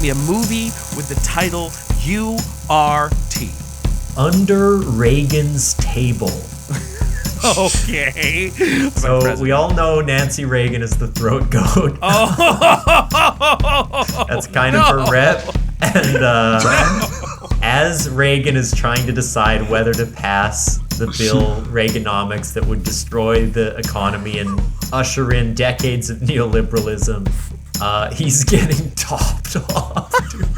me a movie with the title U-R-T. Under Reagan's Table. Okay. So we all know Nancy Reagan is the throat goat. Oh. That's kind of her rep. And as Reagan is trying to decide whether to pass the bill Reaganomics that would destroy the economy and usher in decades of neoliberalism, he's getting topped off, dude.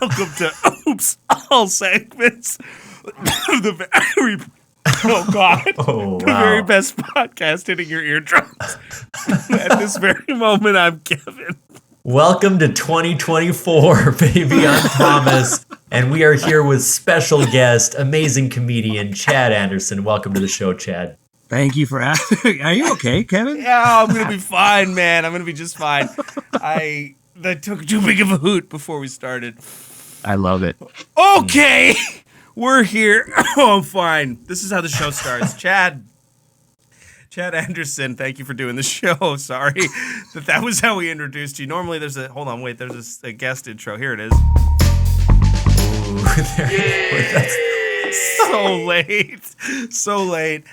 Welcome to Oops All Segments. The very the very best podcast hitting your eardrums. At this very moment, I'm Kevin. Welcome to 2024, baby. I'm Thomas, and we are here with special guest, amazing comedian Chad Anderson. Welcome to the show, Chad. Thank you for asking. Are you okay, Kevin? Yeah, I'm gonna be fine, man. I'm gonna be just fine. That took too big of a hoot before we started. I love it. Okay, we're here. Oh, I'm fine. This is how the show starts. Chad Anderson, thank you for doing the show. Sorry that was how we introduced you. Normally there's a guest intro. Here it is. Ooh, that's So late.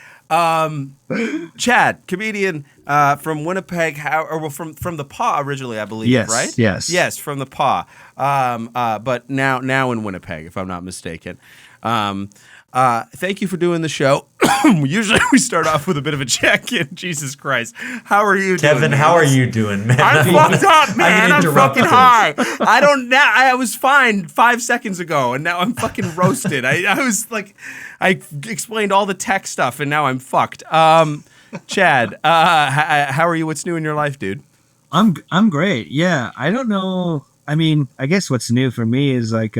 Chad, comedian from Winnipeg, from the PAW originally, I believe, yes, right? Yes, from the PAW, but now in Winnipeg, if I'm not mistaken. Thank you for doing the show. Usually we start off with a bit of a check-in. Jesus Christ. How are you doing? Kevin, how are you doing, man? I'm fucked up, man. I'm fucking high. I was fine 5 seconds ago, and now I'm fucking roasted. I was like, I explained all the tech stuff, and now I'm fucked. Chad, how are you? What's new in your life, dude? I'm great. Yeah, I don't know. I mean, I guess what's new for me is like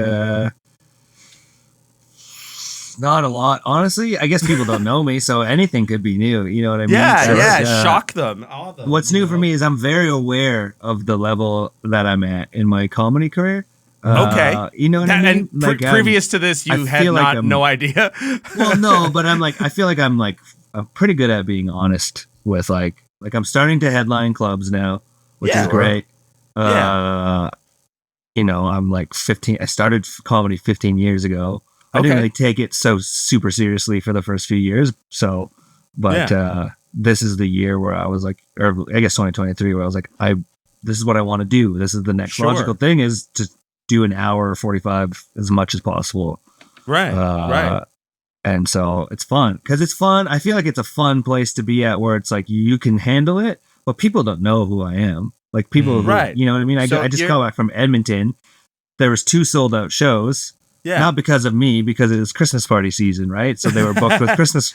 not a lot, honestly. I guess people don't know me, so anything could be new. You know what I mean? Yeah. Shock them. What's new for me is I'm very aware of the level that I'm at in my comedy career. Okay. You know what I mean? And previous to this, you had no idea. Well, no, but I feel like I'm pretty good at being honest with like I'm starting to headline clubs now, which is great. You know, I'm like 15. I started comedy 15 years ago. I didn't really take it so super seriously for the first few years. So, but this is the year where I was like, or I guess 2023, where I was like, this is what I want to do. This is the next logical thing, is to do an hour or 45 as much as possible. Right. And so it's fun because it's fun. I feel like it's a fun place to be at, where it's like you can handle it, but people don't know who I am. Like people, you know what I mean? I just got back from Edmonton. There was 2 sold out shows. Yeah. Not because of me, because it was Christmas party season, right? So they were booked with Christmas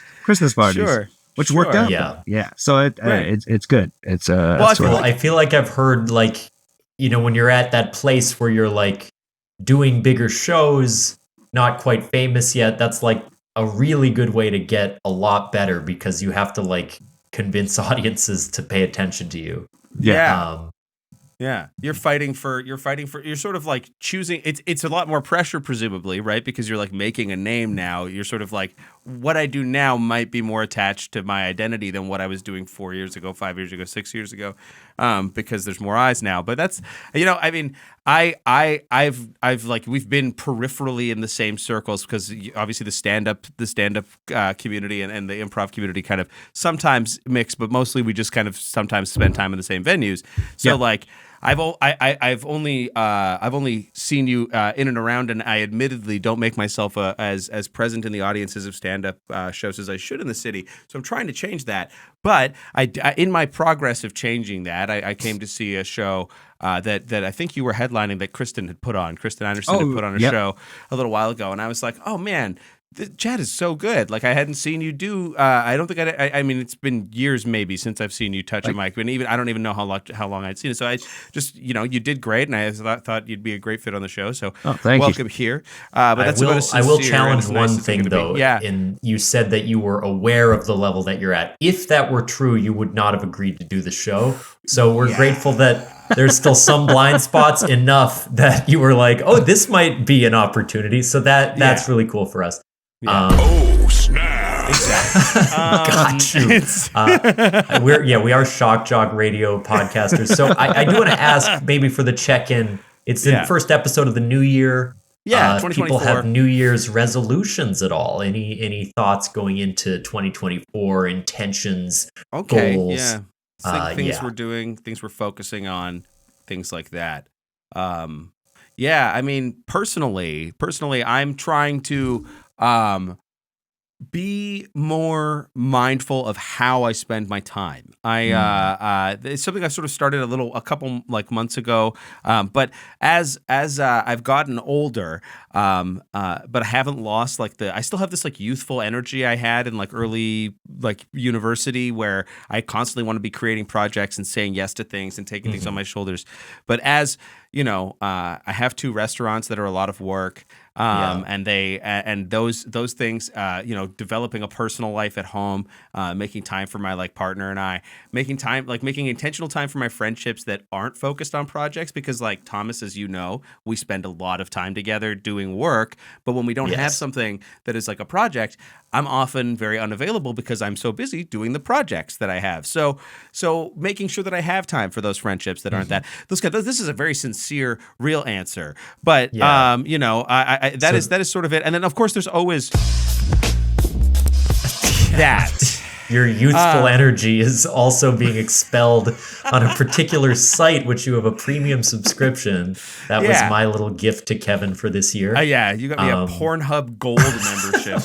parties, which worked out. Yeah. So it's good. It's I feel like I've heard, like, you know, when you're at that place where you're like doing bigger shows, not quite famous yet, that's like a really good way to get a lot better, because you have to like convince audiences to pay attention to you. Yeah, you're sort of like choosing. It's a lot more pressure, presumably, right? Because you're like making a name now. You're sort of like, what I do now might be more attached to my identity than what I was doing 4 years ago, 5 years ago, 6 years ago, because there's more eyes now. But that's, you know, I mean, I've like, we've been peripherally in the same circles, because obviously the stand-up community and the improv community kind of sometimes mix, but mostly we just kind of sometimes spend time in the same venues. So like, I've only seen you in and around, and I admittedly don't make myself as present in the audiences of stand-up shows as I should in the city. So I'm trying to change that. But in my progress of changing that, I came to see a show that I think you were headlining, that Kristen Anderson had put on a show a little while ago, and I was like, oh man, The chat is so good. Like I hadn't seen you do. I don't think I mean, it's been years maybe since I've seen you touch a mic. But even I don't even know how long I'd seen it. So I just you did great, and I thought you'd be a great fit on the show. So welcome here. But that's I will challenge one thing though. Yeah. And you said that you were aware of the level that you're at. If that were true, you would not have agreed to do the show. So we're grateful that there's still some blind spots enough that you were like, oh, this might be an opportunity. So that's really cool for us. Yeah. Oh snap! Exactly. Got you. We are Shock Jock Radio podcasters. So I do want to ask, maybe for the check-in. It's the first episode of the new year. Yeah, people have New Year's resolutions at all? Any thoughts going into 2024? Intentions, goals? Yeah, things we're doing, things we're focusing on, things like that. I mean, personally, I'm trying to be more mindful of how I spend my time. It's something I sort of started a couple like months ago. But as I've gotten older, but I haven't lost I still have this like youthful energy I had in like early like university where I constantly want to be creating projects and saying yes to things and taking things on my shoulders. But as I have 2 restaurants that are a lot of work. And those things, developing a personal life at home, making time for my like partner and I, making intentional time for my friendships that aren't focused on projects, because like Thomas, as you know, we spend a lot of time together doing work, but when we don't have something that is like a project, I'm often very unavailable because I'm so busy doing the projects that I have. So making sure that I have time for those friendships that aren't this is a very sincere, real answer, but that is sort of it. And then of course there's always that. Your youthful energy is also being expelled on a particular site, which you have a premium subscrition. That was my little gift to Kevin for this year. You got me a Pornhub Gold membership.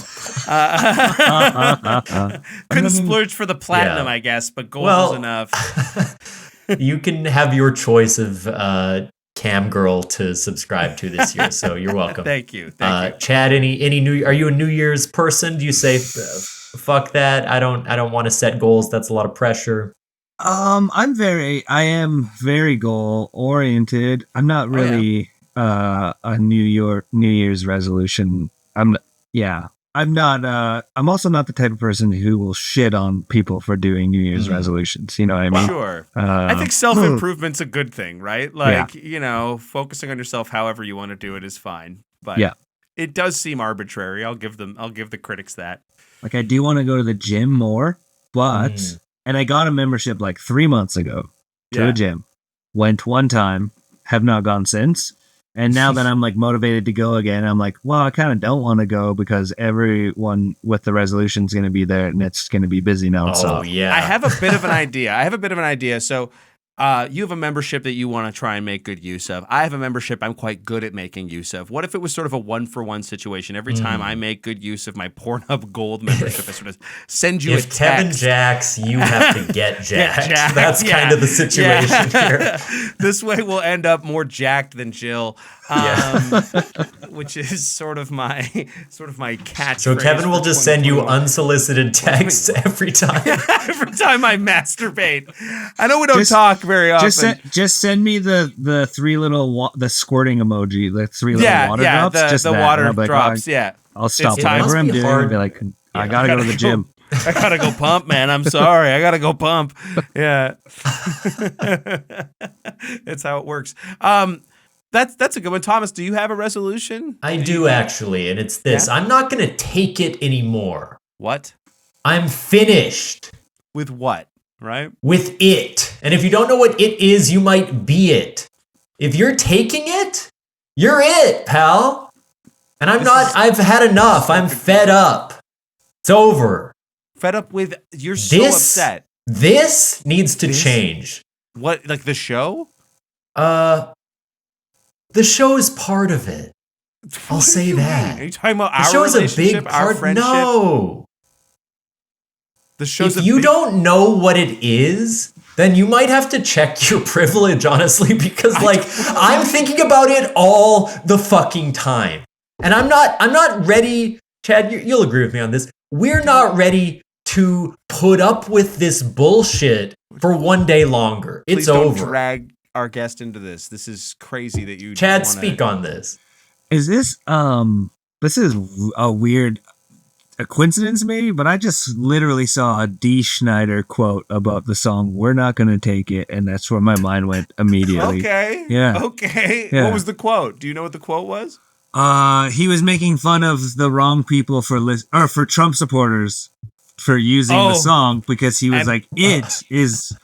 Couldn't splurge for the platinum, I guess, but gold is enough. You can have your choice of cam girl to subscribe to this year, so you're welcome. Thank you. Chad, any new? Are you a New Year's person? Do you say fuck that? I don't want to set goals. That's a lot of pressure. I am very goal oriented. I'm not really a New Year's resolution. I'm also not the type of person who will shit on people for doing New Year's resolutions. You know what I mean? Sure. I think self-improvement's a good thing, right? Like, focusing on yourself however you want to do it is fine. But it does seem arbitrary. I'll give the critics that. Like, I do want to go to the gym more, but and I got a membership like 3 months ago to a gym. Went one time, have not gone since. And now that I'm like motivated to go again, I'm like, well, I kind of don't want to go because everyone with the resolution is going to be there and it's going to be busy now. I have a bit of an idea. So you have a membership that you want to try and make good use of. I have a membership I'm quite good at making use of. What if it was sort of a 1-for-1 situation? Every time I make good use of my Pornhub Gold membership, I sort of send you a text. If Kevin jacks, you have to get jacked. That's kind of the situation here. This way we'll end up more jacked than Jill, which is sort of my catchphrase. So Kevin will just send you unsolicited texts every time. Every time I masturbate. I know we don't talk very often. Just send me the 3 little the squirting emoji, the 3 little water drops. The water drops. I'll stop whatever I'm doing and be like, I gotta go to the gym. I gotta go pump, man. I'm sorry. I gotta go pump. Yeah, that's how it works. That's a good one. Thomas, do you have a resolution? I do actually, and it's this. I'm not gonna take it anymore. What? I'm finished. With what? Right? With it. And if you don't know what it is, you might be it. If you're taking it, you're it, pal. And I've had enough. I'm fed up. It's over. Fed up with, you're so upset. This needs to change. What, like the show? The show is part of it. I'll say that. Are you talking about our relationship, the show is a big part. No. If you don't know what it is, then you might have to check your privilege, honestly, because I'm thinking about it all the fucking time. And I'm not ready Chad, you'll agree with me on this. We're not ready to put up with this bullshit for one day longer. Please it's don't over. Drag our guest into this. This is crazy that you. Chad, speak on this. Is this This is a coincidence maybe, but I just literally saw a D. Schneider quote about the song "We're Not Gonna Take It," and that's where my mind went immediately. Okay. Yeah. Okay. Yeah. What was the quote? Do you know what the quote was? He was making fun of the wrong people for Trump supporters for using the song, because he was like, "It is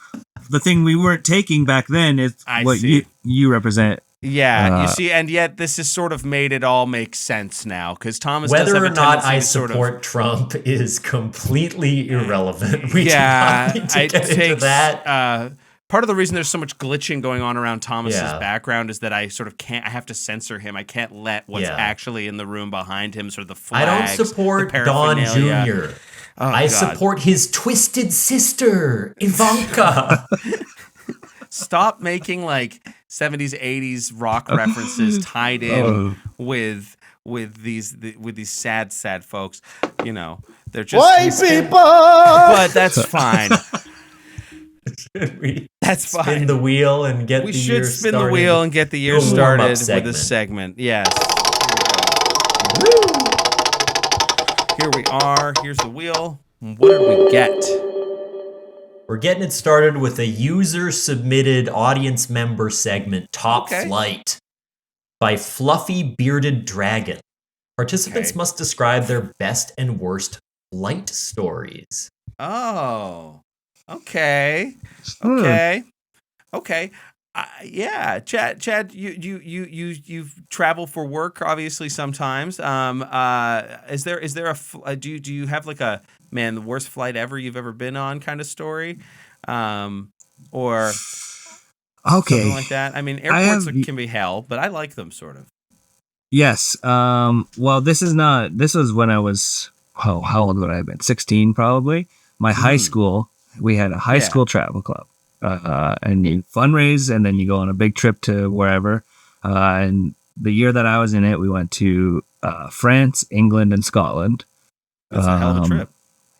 the thing we weren't taking back then. It's what you represent." Yeah, you see, and yet this has sort of made it all make sense now, because Thomas whether does have or a not I sort support Trump is completely irrelevant. We yeah, do not need to get into that. Part of the reason there's so much glitching going on around Thomas's background is that I sort of can't. I have to censor him. I can't let what's actually in the room behind him, sort of the flags. I don't support Don Jr. I support his twisted sister, Ivanka. Stop making like 70s, 80s rock references tied in with these sad folks. You know, they're just white people. But that's fine. That's fine. Spin the wheel and get the year started. We should spin the wheel and get the year started with this segment. Yes. Here we are. Here's the wheel. What did we get? We're getting it started with a user-submitted audience member segment, Top Flight, by Fluffy Bearded Dragon. Participants must describe their best and worst flight stories. Oh, okay. Yeah, Chad, you travel for work obviously sometimes. Is there a do you have like a the worst flight ever you've ever been on kind of story, or something like that? I mean, airports can be hell, but I like them sort of. Yes. Well, this was when I was how old would I have been? 16 probably. My high school. We had a high school travel club. And you fundraise, and then you go on a big trip to wherever. And the year that I was in it, we went to France, England, and Scotland. That's a hell of a trip.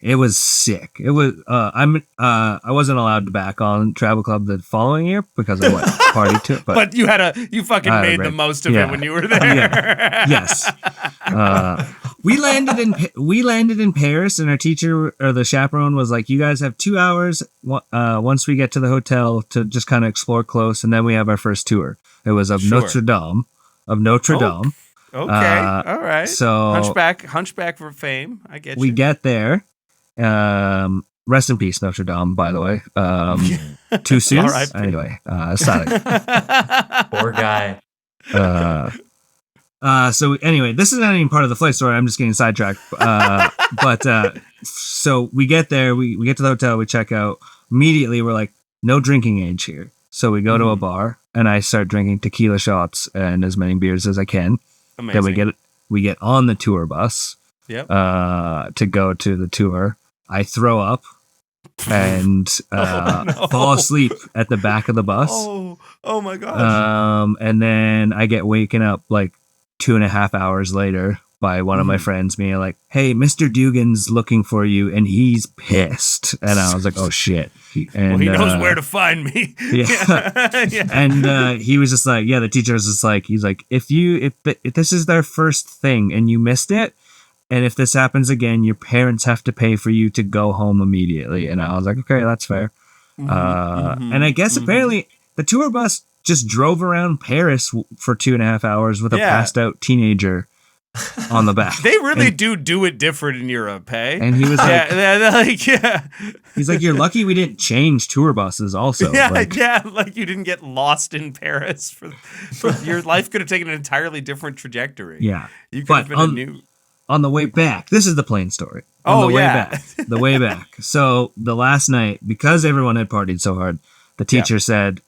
It was sick. It was. I wasn't allowed to back on travel club the following year because I went party to it. But you fucking made the most of it when you were there. Yes. We landed in Paris, and our teacher or the chaperone was like, "You guys have 2 hours once we get to the hotel to just kind of explore close, and then we have our first tour." It was of Notre Dame. Okay, all right. So Hunchback for fame. I get you. We get there. Rest in peace, Notre Dame. By the way, too soon. Anyway, sorry. Poor guy. So anyway, this is not even part of the flight story. I'm just getting sidetracked. So we get there, we get to the hotel, we check out. Immediately, we're like, no drinking age here. So we go to a bar, and I start drinking tequila shots and as many beers as I can. Amazing. Then we get on the tour bus. Yep. To go to the tour. I throw up and fall asleep at the back of the bus. Oh my gosh. And then I get waken up like 2.5 hours later by one of my friends being like, "Hey, Mr. Dugan's looking for you, and he's pissed." And I was like, "Oh shit!" And he knows where to find me. Yeah. And he was just like, "Yeah." The teacher was just like, he's like, if this is their first thing and you missed it, and if this happens again, your parents have to pay for you to go home immediately. And I was like, "Okay, that's fair." And I guess apparently the tour bus just drove around Paris for 2.5 hours with a passed out teenager on the back. They really do it different in Europe, hey? And he was like, he's like, "You're lucky we didn't change tour buses also." Like you didn't get lost in Paris. For your life could have taken an entirely different trajectory. Yeah. You could have been on the way back. This is the plane story. The way back. So the last night, because everyone had partied so hard, the teacher said,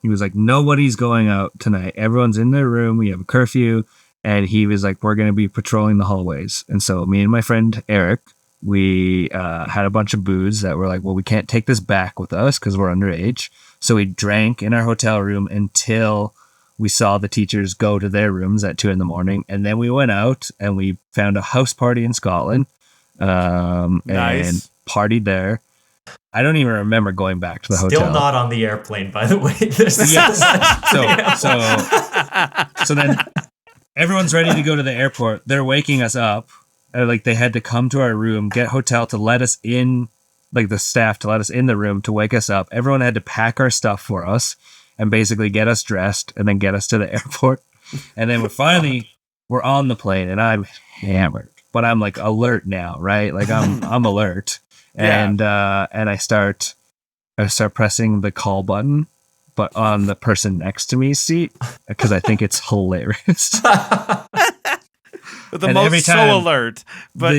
he was like, "Nobody's going out tonight. Everyone's in their room. We have a curfew." And he was like, "We're going to be patrolling the hallways." And so me and my friend Eric, we had a bunch of booze that were like, "Well, we can't take this back with us because we're underage." So we drank in our hotel room until we saw the teachers go to their rooms at 2 a.m, and then we went out and we found a house party in Scotland, and partied there. I don't even remember going back to the hotel. Still not on the airplane, by the way. So then everyone's ready to go to the airport. They're waking us up. Like they had to come to our room, get hotel to let us in, like the staff to let us in the room to wake us up. Everyone had to pack our stuff for us and basically get us dressed and then get us to the airport. And then we're on the plane and I'm hammered, but I'm like alert now, right? Like I'm alert. And I start pressing the call button, but on the person next to me's seat, because I think it's hilarious. The most so alert, but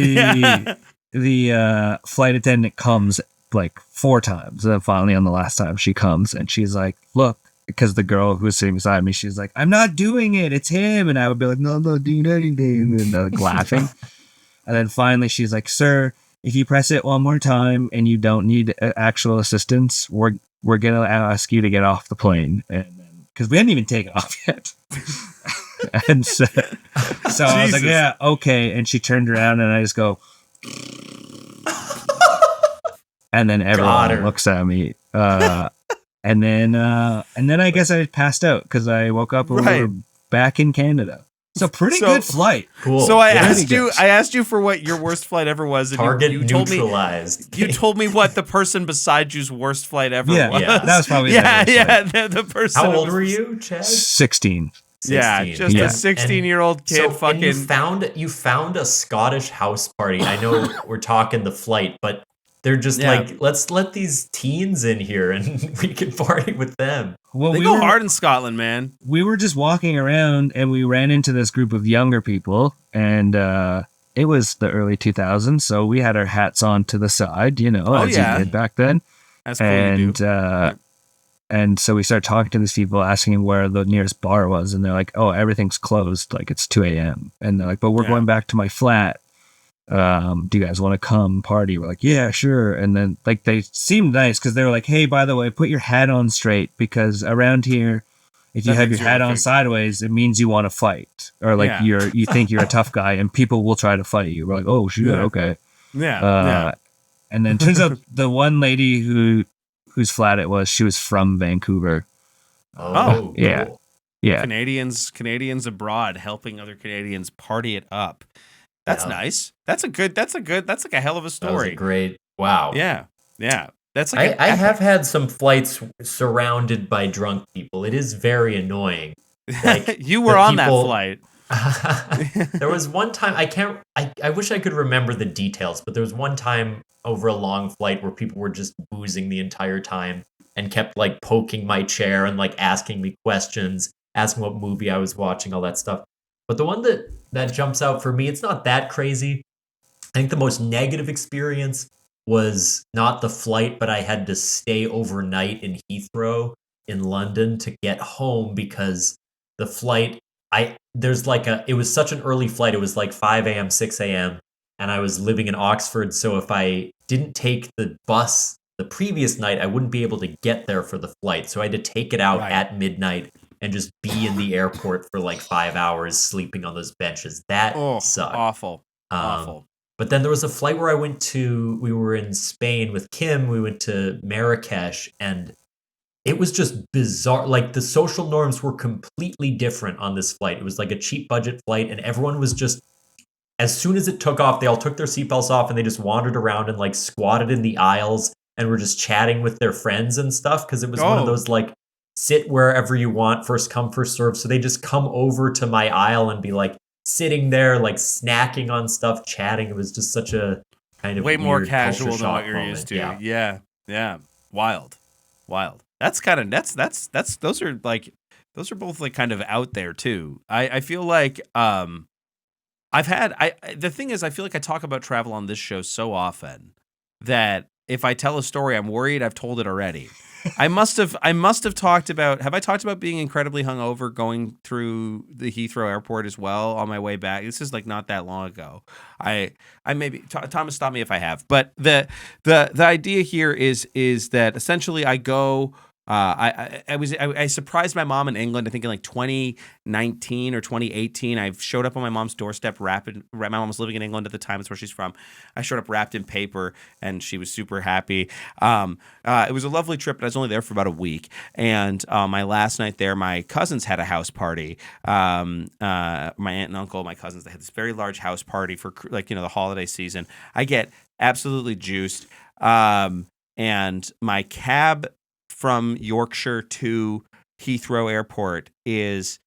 the flight attendant comes like 4 times, and then finally on the last time she comes and she's like, "Look," because the girl who was sitting beside me, she's like, "I'm not doing it, it's him," and I would be like, "No, I'm not doing anything," and like laughing. And then finally she's like, "Sir, if you press it one more time and you don't need actual assistance, we're gonna ask you to get off the plane," and because we hadn't even taken off yet. And so I was like, "Yeah, okay." And she turned around and I just go, and then everyone looks at me. And then I guess I passed out because I woke up and we were back in Canada. It's a pretty good flight. Cool. So I asked you for what your worst flight ever was. And Target you told neutralized. You told me what the person beside you's worst flight ever was. Yeah, that was probably the person. How old were you, Chad? 16. Yeah, just a 16-year-old kid. And you found a Scottish house party. I know we're talking the flight, but they're just like, let's let these teens in here and we can party with them. Well, they go hard in Scotland, man. We were just walking around and we ran into this group of younger people, and it was the early 2000s, so we had our hats on to the side, you did back then. That's cool. And and so we started talking to these people, asking them where the nearest bar was, and they're like, "Oh, everything's closed. Like it's 2 a.m." And they're like, "But we're going back to my flat. Do you guys want to come party?" We're like, "Yeah, sure." And then like they seemed nice because they were like, "Hey, by the way, put your hat on straight, because around here, if you have your hat on sideways, it means you want to fight, or like you think you're a tough guy and people will try to fight you." We're like, "Oh, shit, okay." And then turns out the one lady whose flat it was, she was from Vancouver. Oh, yeah. Cool. Yeah. Canadians abroad helping other Canadians party it up. That's nice. That's like a hell of a story. That was a great. Wow. Yeah. That's like I have had some flights surrounded by drunk people. It is very annoying. Like you were on that flight. There was one time I wish I could remember the details, but there was one time over a long flight where people were just boozing the entire time and kept like poking my chair and like asking me questions, asking what movie I was watching, all that stuff. But the one that jumps out for me, it's not that crazy. I think the most negative experience was not the flight, but I had to stay overnight in Heathrow in London to get home because the flight, it was such an early flight. It was like 5 a.m., 6 a.m. And I was living in Oxford. So if I didn't take the bus the previous night, I wouldn't be able to get there for the flight. So I had to take it out at midnight and just be in the airport for like 5 hours sleeping on those benches. That sucked. Awful. But then there was a flight where we were in Spain with Kim. We went to Marrakesh, and it was just bizarre. Like the social norms were completely different on this flight. It was like a cheap budget flight, and everyone was just, as soon as it took off, they all took their seatbelts off and they just wandered around and like squatted in the aisles and were just chatting with their friends and stuff. Cause it was one of those like sit wherever you want, first come, first serve. So they just come over to my aisle and be like sitting there, like snacking on stuff, chatting. It was just such a kind of way more casual than what you're used to. Yeah. Wild. That's those are both like kind of out there too. I feel like, the thing is, I feel like I talk about travel on this show so often that if I tell a story, I'm worried I've told it already. I must have talked about. Have I talked about being incredibly hungover going through the Heathrow Airport as well on my way back? This is like not that long ago. I maybe Thomas, stop me if I have. But the idea here is that essentially I go I surprised my mom in England. I think in like 2019 or 2018, I showed up on my mom's doorstep wrapped. My mom was living in England at the time. That's where she's from. I showed up wrapped in paper, and she was super happy. It was a lovely trip, but I was only there for about a week. And my last night there, my cousins had a house party. My aunt and uncle, my cousins, they had this very large house party for the holiday season. I get absolutely juiced. And my cab from Yorkshire to Heathrow Airport is,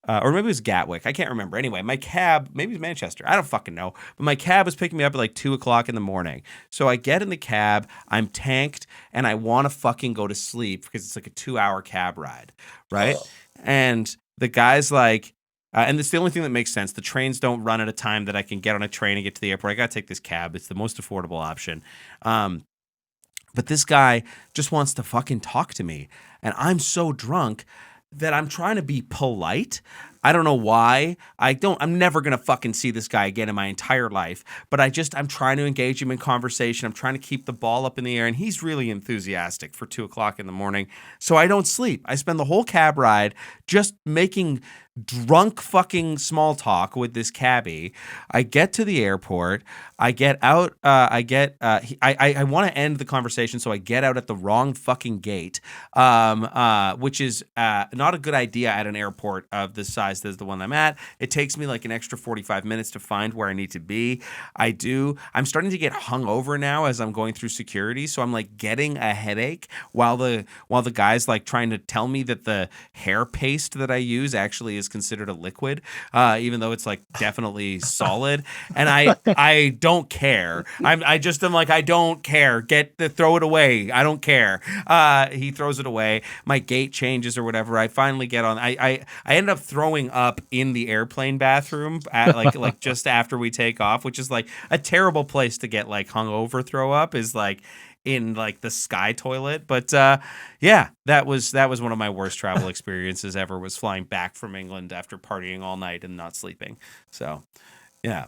or maybe it was Gatwick. I can't remember. Anyway, my cab, maybe it was Manchester. I don't fucking know. But my cab was picking me up at like 2:00 in the morning. So I get in the cab, I'm tanked, and I want to fucking go to sleep because it's like a 2-hour cab ride, right? Oh. And the guy's like, and it's the only thing that makes sense. The trains don't run at a time that I can get on a train and get to the airport. I got to take this cab. It's the most affordable option. But this guy just wants to fucking talk to me. And I'm so drunk that I'm trying to be polite. I don't know why. I'm never going to fucking see this guy again in my entire life. But I'm trying to engage him in conversation. I'm trying to keep the ball up in the air. And he's really enthusiastic for 2:00 in the morning. So I don't sleep. I spend the whole cab ride just making drunk fucking small talk with this cabbie. I get to the airport. I get out. I want to end the conversation, so I get out at the wrong fucking gate, which is not a good idea at an airport of the size as the one I'm at. It takes me like an extra 45 minutes to find where I need to be. I'm starting to get hungover now as I'm going through security, so I'm like getting a headache while the guy's like trying to tell me that the hair paste that I use actually is considered a liquid, even though it's like definitely solid. And I don't care. I'm like, I don't care. Throw it away. I don't care. He throws it away. My gate changes or whatever. I finally get on. I end up throwing up in the airplane bathroom at like just after we take off, which is like a terrible place to get like hungover throw up, is like in like the sky toilet. But yeah, that was one of my worst travel experiences ever, was flying back from England after partying all night and not sleeping. So yeah.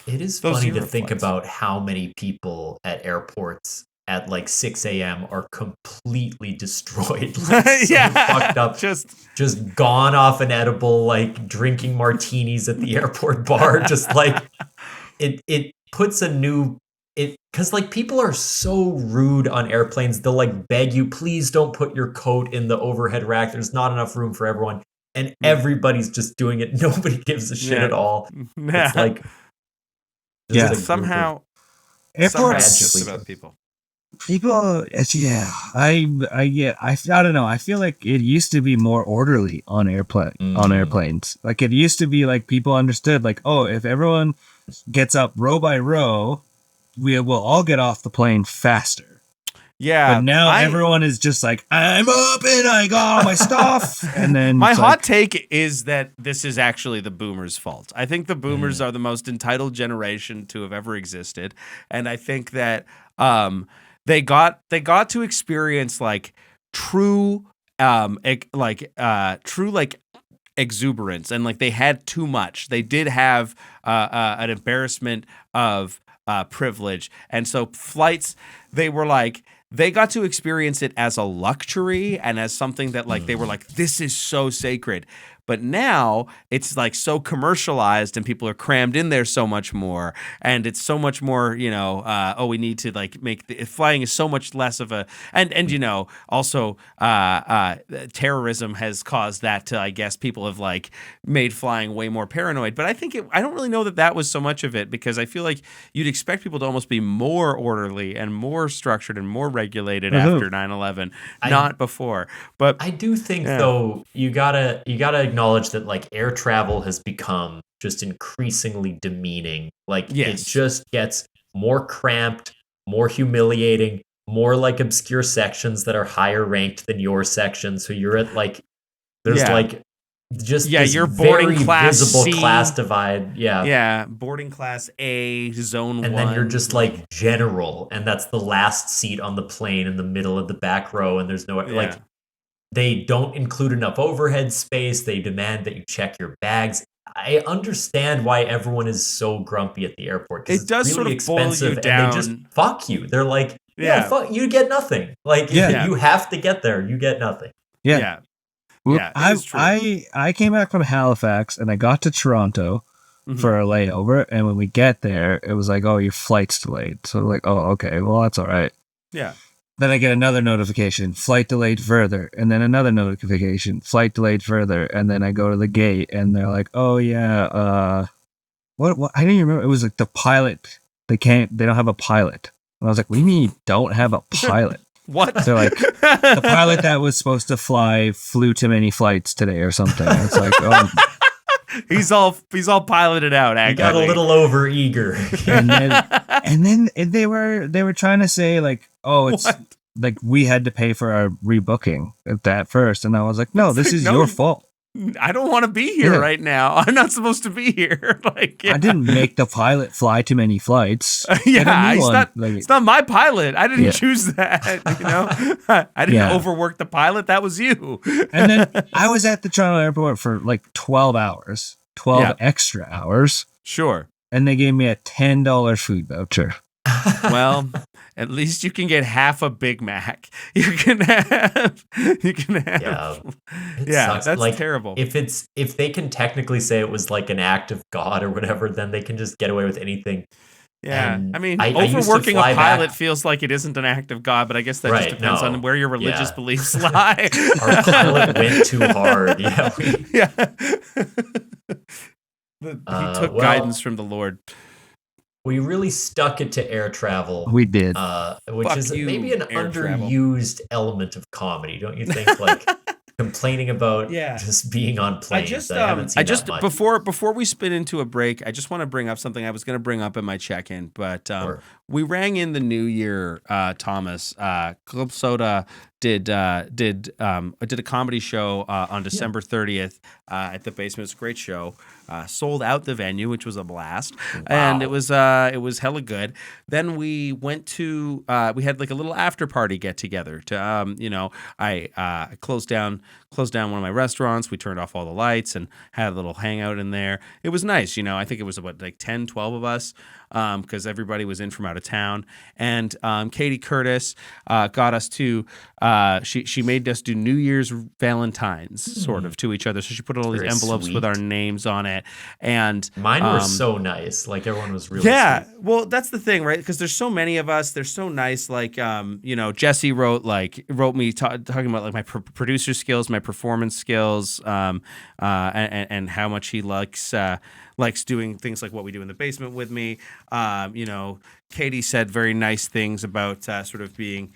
It is funny to think about how many people at airports at like 6 a.m. are completely destroyed, like fucked up, just gone off an edible, like drinking martinis at the airport bar. Just like it puts a new because like people are so rude on airplanes. They'll like beg you, please don't put your coat in the overhead rack. There's not enough room for everyone, and everybody's just doing it. Nobody gives a shit at all. It's like somehow airports about people. Yeah, I don't know. I feel like it used to be more orderly on airplanes. Like it used to be like people understood like, oh, if everyone gets up row by row, we will all get off the plane faster. Yeah, but now everyone is just like, I'm up and I got all my stuff. And then my hot take is that this is actually the boomers' fault. I think the boomers are the most entitled generation to have ever existed, and I think that they got to experience like true exuberance, and like they had too much. They did have an embarrassment of privilege, and so flights, they got to experience it as a luxury and as something that like they were like, this is so sacred. But now it's like so commercialized and people are crammed in there so much more. And it's so much more, we need to like flying is so much less of a, and also terrorism has caused that to, I guess, people have like made flying way more paranoid. But I don't really know that was so much of it, because I feel like you'd expect people to almost be more orderly and more structured and more regulated after 9/11, not before. But I do think though, you gotta acknowledge that like air travel has become just increasingly demeaning. Like it just gets more cramped, more humiliating, more like obscure sections that are higher ranked than your section. So you're at like there's like just this you're boarding very class visible C, class divide. Yeah, boarding class A, zone 1, and then you're just like general, and that's the last seat on the plane in the middle of the back row, and there's no like. They don't include enough overhead space. They demand that you check your bags. I understand why everyone is so grumpy at the airport. It does really sort of boil you down. And they just fuck you. They're like, fuck, you get nothing. Like, you have to get there. You get nothing. Yeah. Well, I came back from Halifax and I got to Toronto for a layover. And when we get there, it was like, oh, your flight's delayed. So like, oh, okay, well, that's all right. Yeah. Then I get another notification, flight delayed further. And then another notification, flight delayed further. And then I go to the gate and they're like, oh, yeah, what? I didn't even remember. It was like the pilot. They don't have a pilot. And I was like, what do you mean you don't have a pilot? What? So like the pilot that was supposed to fly flew too many flights today or something. It's like, oh. He's all piloted out. Actually, he got a little over eager. and then they were trying to say like, oh, it's like we had to pay for our rebooking at that first, and I was like, no, this is your fault. I don't want to be here right now. I'm not supposed to be here. Like, I didn't make the pilot fly too many flights. It's not my pilot. I didn't choose that. You know, I didn't overwork the pilot. That was you. And then I was at the Toronto airport for like 12 hours, 12 extra hours. Sure. And they gave me a $10 food voucher. Well, at least you can get half a Big Mac. You can have. Yeah, that's like, terrible. If they can technically say it was like an act of God or whatever, then they can just get away with anything. Yeah, and I mean, overworking a pilot feels like it isn't an act of God, but I guess that just depends on where your religious beliefs lie. Our pilot went too hard. He took guidance from the Lord. We really stuck it to air travel. We did. Which is maybe an underused element of comedy, don't you think? Like complaining about just being on planes. I haven't seen that much. Before we spin into a break, I just want to bring up something I was going to bring up in my check-in, but we rang in the new year, Thomas. Club Soda did a comedy show on December 30th at the Basement. It's a great show. Sold out the venue, which was a blast, and it was hella good. Then we went to we had like a little after party get together. To I closed down one of my restaurants. We turned off all the lights and had a little hangout in there. It was nice. I think it was about like 10, 12 of us. Because everybody was in from out of town, and Katie Curtis got us to. She made us do New Year's Valentines sort of to each other. So she put all these envelopes with our names on it, and mine were so nice. Like everyone was really sweet. Well, that's the thing, right? Because there's so many of us. They're so nice. Like Jesse wrote me talking about like my producer skills, my performance skills, and how much he likes doing things like what we do in the basement with me. Katie said very nice things about sort of being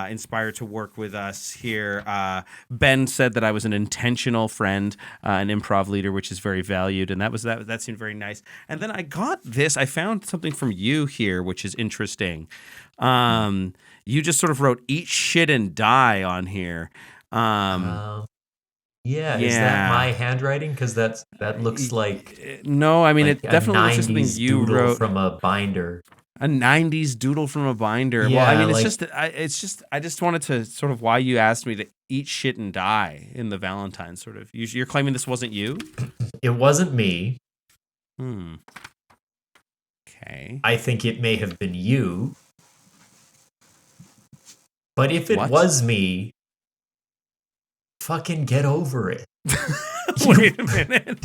inspired to work with us here. Ben said that I was an intentional friend, an improv leader, which is very valued, and that seemed very nice. And then I got this. I found something from you here, which is interesting. You just sort of wrote "eat shit and die" on here. Is that my handwriting? Because that looks like no. I mean, it definitely looks like something you wrote from a binder. A 90s doodle from a binder. Yeah, well, I mean, I just wanted to sort of why you asked me to eat shit and die in the Valentine sort of. You're claiming this wasn't you? It wasn't me. Okay. I think it may have been you. But if it was me, fucking get over it. Wait a minute.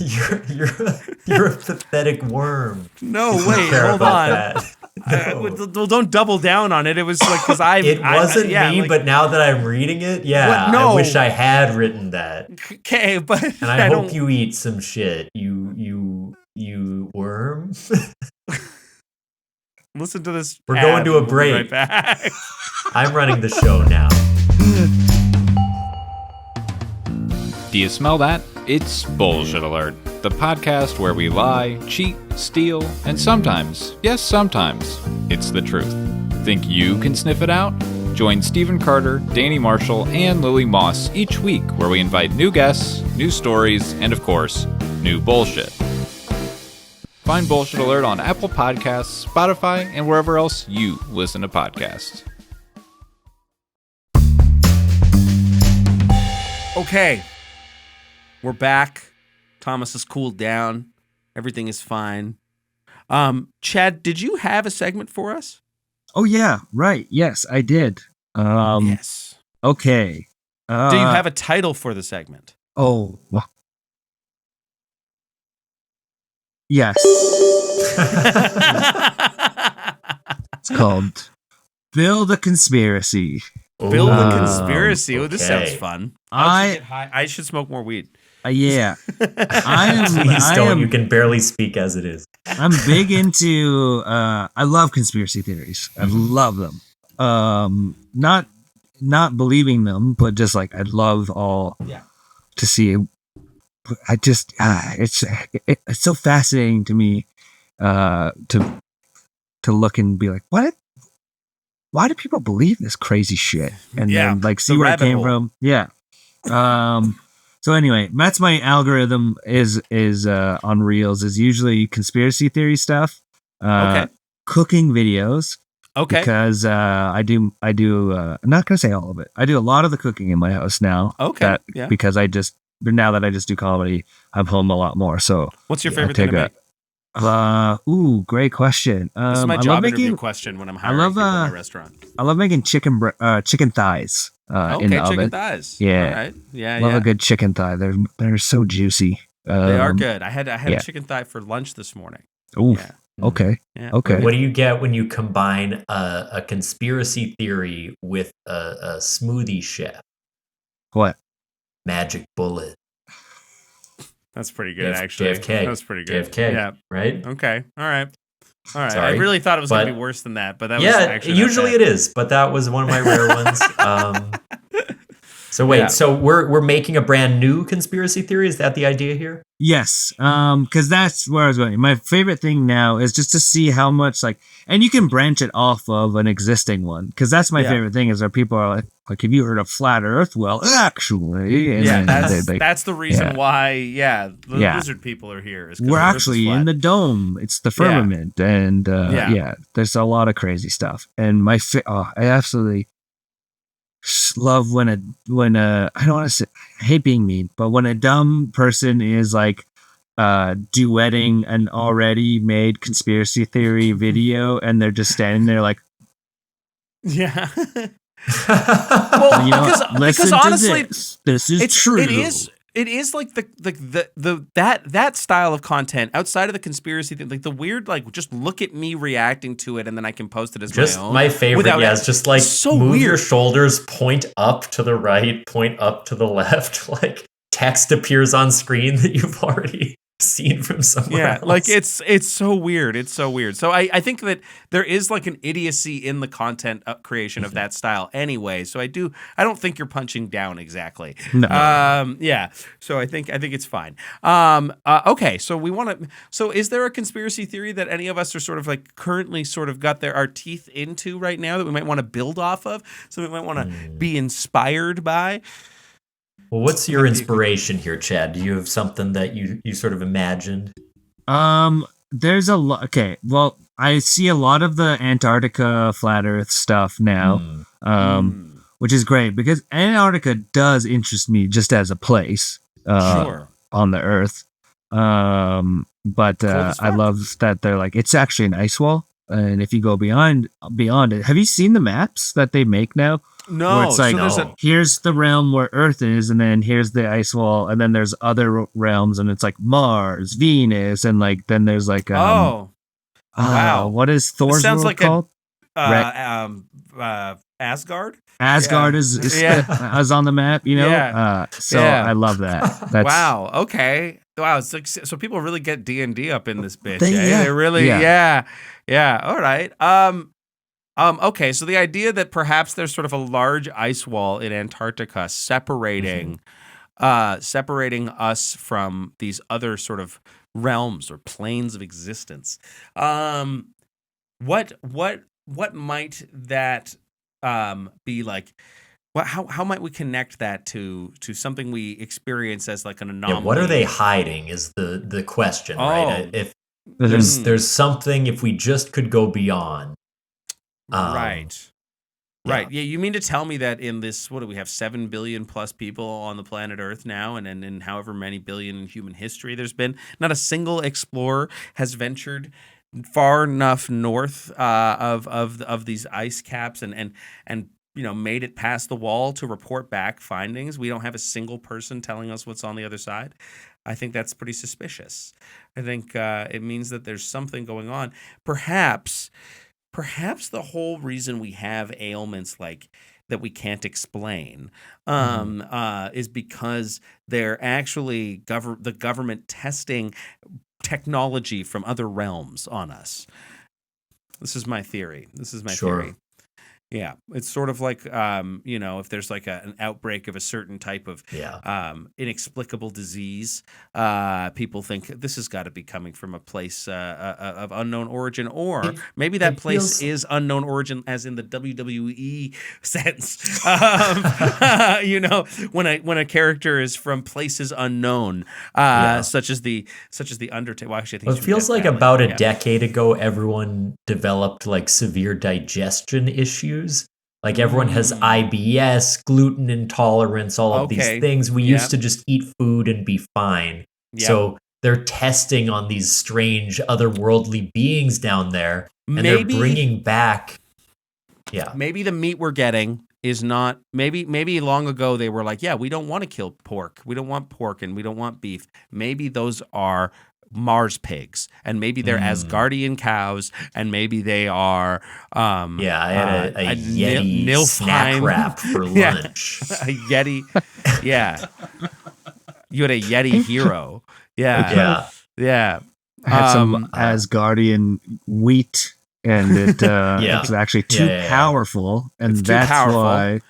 You're a pathetic worm. No, wait, hold on. Well, don't double down on it. It was like because It wasn't me, but now that I'm reading it, I wish I had written that. Okay, but and I hope you eat some shit. You worm. Listen to this. We're going to a break. Right back. I'm running the show now. Do you smell that? It's Bullshit Alert, the podcast where we lie, cheat, steal, and sometimes, yes, sometimes, it's the truth. Think you can sniff it out? Join Stephen Carter, Danny Marshall, and Lily Moss each week where we invite new guests, new stories, and of course, new bullshit. Find Bullshit Alert on Apple Podcasts, Spotify, and wherever else you listen to podcasts. Okay. We're back. Thomas has cooled down. Everything is fine. Chad, did you have a segment for us? Oh yeah, right. Yes, I did. Yes. Okay. Do you have a title for the segment? Oh. Yes. It's called Build a Conspiracy. Build a conspiracy. Oh, this sounds fun. I should smoke more weed. Yeah. Please don't. You can barely speak as it is. I'm big into I love conspiracy theories. I love them. Not believing them, but just like I'd love to see. I just it's so fascinating to me to look and be like, why do people believe this crazy shit? And then like see where it came from. Yeah. So anyway, that's my algorithm is on Reels is usually conspiracy theory stuff. Cooking videos. Okay. Because I do I'm not gonna say all of it. I do a lot of the cooking in my house now. Okay. Because now that I just do comedy, I'm home a lot more. So what's your favorite thing to make? Great question. This is my job interview question when I'm hiring people in my restaurant. I love making chicken thighs in the oven. Chicken thighs. Yeah. All right. Yeah, love a good chicken thigh. They're so juicy. They are good. I had a chicken thigh for lunch this morning. Ooh. Yeah. Okay. Yeah. Okay. What do you get when you combine a conspiracy theory with a smoothie chef? What? Magic bullet. That's pretty good, actually. JFK. That's pretty good. JFK. Yeah. Right? Okay. All right. Sorry, I really thought it was going to be worse than that, but that was actually usually it is, but that was one of my rare ones. So wait, so we're making a brand new conspiracy theory? Is that the idea here? Yes, because that's where I was going. My favorite thing now is just to see how much and you can branch it off of an existing one. Because that's my favorite thing is that people are like, have you heard of flat Earth? Well, actually, and that's the reason why. The lizard people are here. We're actually in the dome. It's the firmament, and there's a lot of crazy stuff. And I absolutely love when I don't want to say, I hate being mean, but when a dumb person is like duetting an already made conspiracy theory video and they're just standing there like, well, because honestly, this is true. It is like that style of content outside of the conspiracy thing, like the weird, like just look at me reacting to it and then I can post it as just my own. My favorite, is just like so move weird. Your shoulders, point up to the right, point up to the left, like text appears on screen that you've already seen from somewhere else. Like it's so weird. It's so weird. So I think that there is like an idiocy in the content creation of that style anyway. So I don't think you're punching down exactly. No. So I think it's fine. Okay. So is there a conspiracy theory that any of us are sort of like currently sort of got our teeth into right now that we might want to build off of? So we might want to be inspired by? Well, what's your inspiration here, Chad? Do you have something that you sort of imagined? There's a lot. Okay, well, I see a lot of the Antarctica flat Earth stuff now, which is great because Antarctica does interest me just as a place on the Earth. But I love that they're like it's actually an ice wall, and if you go beyond it, have you seen the maps that they make now? No, where it's like here's the realm where Earth is, and then here's the ice wall, and then there's other realms, and it's like Mars, Venus, and like then there's like wow, what is Thor's world like called? Asgard. Asgard is on the map, you know. I love that. That's, wow. Okay. Wow. It's like, so people really get D&D up in this bitch. They really. Yeah. All right. Okay, so the idea that perhaps there's sort of a large ice wall in Antarctica separating us from these other sort of realms or planes of existence. What might that be like? How might we connect that to something we experience as like an anomaly? Yeah, what are they hiding is the question, right? If there's something, if we just could go beyond. Right. Yeah, you mean to tell me that in this, what do we have, 7 billion plus people on the planet Earth now, and in however many billion in human history there's been, not a single explorer has ventured far enough north of these ice caps and made it past the wall to report back findings. We don't have a single person telling us what's on the other side. I think that's pretty suspicious. I think it means that there's something going on. Perhaps the whole reason we have ailments like that we can't explain is because they're actually the government testing technology from other realms on us. This is my theory. Theory. Yeah, it's sort of like, if there's like an outbreak of a certain type of inexplicable disease, people think this has got to be coming from a place of unknown origin, or maybe that place is unknown origin, as in the WWE sense. When a character is from places unknown, such as the Undertaker. Well, actually, I think it feels like about a decade ago, everyone developed like severe digestion issues. Like everyone has IBS, gluten intolerance, all of these things. We used to just eat food and be fine. Yep. So they're testing on these strange otherworldly beings down there, and they're bringing back. Yeah, maybe the meat we're getting is not. Maybe long ago they were like, yeah, we don't want to kill pork. We don't want pork, and we don't want beef. Maybe those are Mars pigs, and maybe they're Asgardian cows, and maybe they are I had a Yeti snack wrap for lunch. A Yeti. Yeah. You had a Yeti hero. Yeah. I had some Asgardian wheat, and it's actually too powerful, and that's why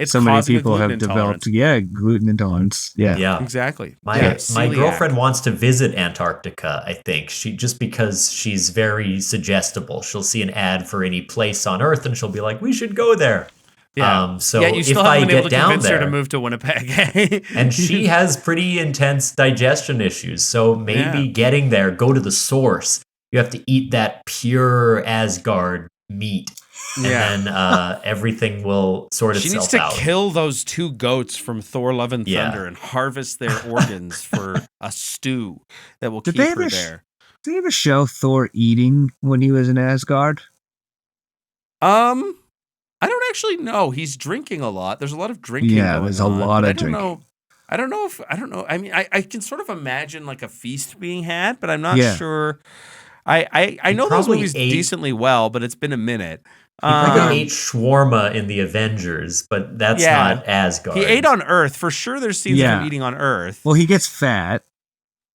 so many people have developed gluten intolerance. Yeah, exactly. My girlfriend wants to visit Antarctica. I think because she's very suggestible. She'll see an ad for any place on Earth, and she'll be like, "We should go there." Yeah. You still if haven't I been get able to down convince there her to move to Winnipeg, and she has pretty intense digestion issues. So maybe getting there, go to the source. You have to eat that pure Asgard meat. And then everything will sort itself out. She needs to kill those 2 goats from Thor: Love and Thunder and harvest their organs for a stew that will keep her there. Did they ever show Thor eating when he was in Asgard? I don't actually know. He's drinking a lot. There's a lot of drinking going on. There's a lot of drinking. I don't know. I mean, I can sort of imagine like a feast being had, but I'm not sure. I know those movies decently well, but it's been a minute. He probably ate shawarma in the Avengers, but that's not Asgard. He ate on Earth for sure. There's scenes of him eating on Earth. Well, he gets fat.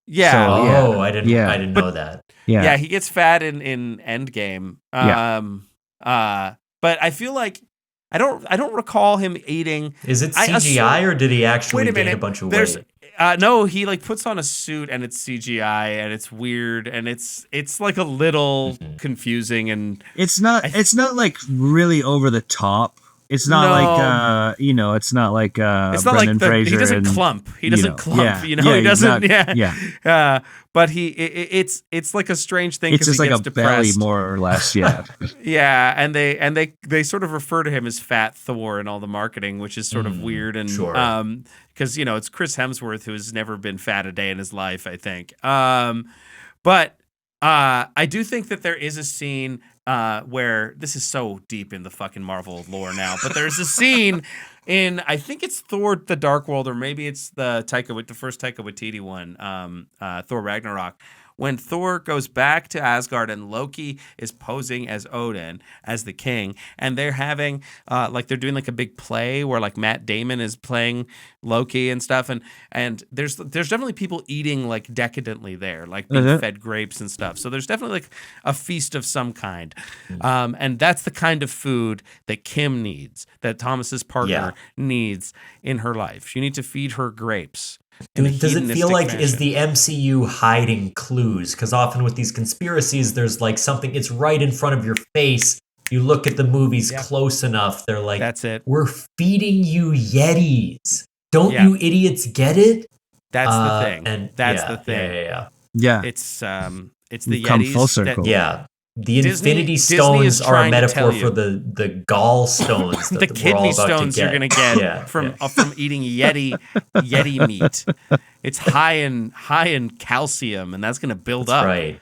Yeah. So, I didn't know that. Yeah, he gets fat in Endgame. But I feel like I don't recall him eating. Is it CGI or did he actually gain a bunch of weight? No, he like puts on a suit and it's CGI and it's weird and it's like a little confusing, and it's not like really over the top. It's not like it's not like Brendan Fraser. He doesn't clump. He doesn't clump. He doesn't. But it's like a strange thing. It's just like a depressed. belly, more or less. Yeah. Yeah, and they sort of refer to him as Fat Thor in all the marketing, which is sort of weird, and because it's Chris Hemsworth, who has never been fat a day in his life, I think. But I do think that there is a scene where this is so deep in the fucking Marvel lore now, but there's a scene in, I think it's Thor: The Dark World, or maybe it's the first Taika Waititi one, Thor Ragnarok, when Thor goes back to Asgard and Loki is posing as Odin, as the king, and they're having they're doing like a big play where like Matt Damon is playing Loki and stuff, and there's definitely people eating like decadently there, like being fed grapes and stuff. So there's definitely like a feast of some kind, and that's the kind of food that Kim needs, that Thomas's partner needs in her life. You need to feed her grapes. Does it feel like is the MCU hiding clues? Because often with these conspiracies, there's like something, it's right in front of your face. You look at the movies close enough, they're like, that's it. We're feeding you Yetis. Don't you idiots get it? That's the thing. And that's the thing. Yeah. It's the Yetis. Come full circle. The Infinity Stones are a metaphor for the gallstones, the kidney stones you're gonna get from eating Yeti meat. It's high in calcium, and that's gonna build up. Right.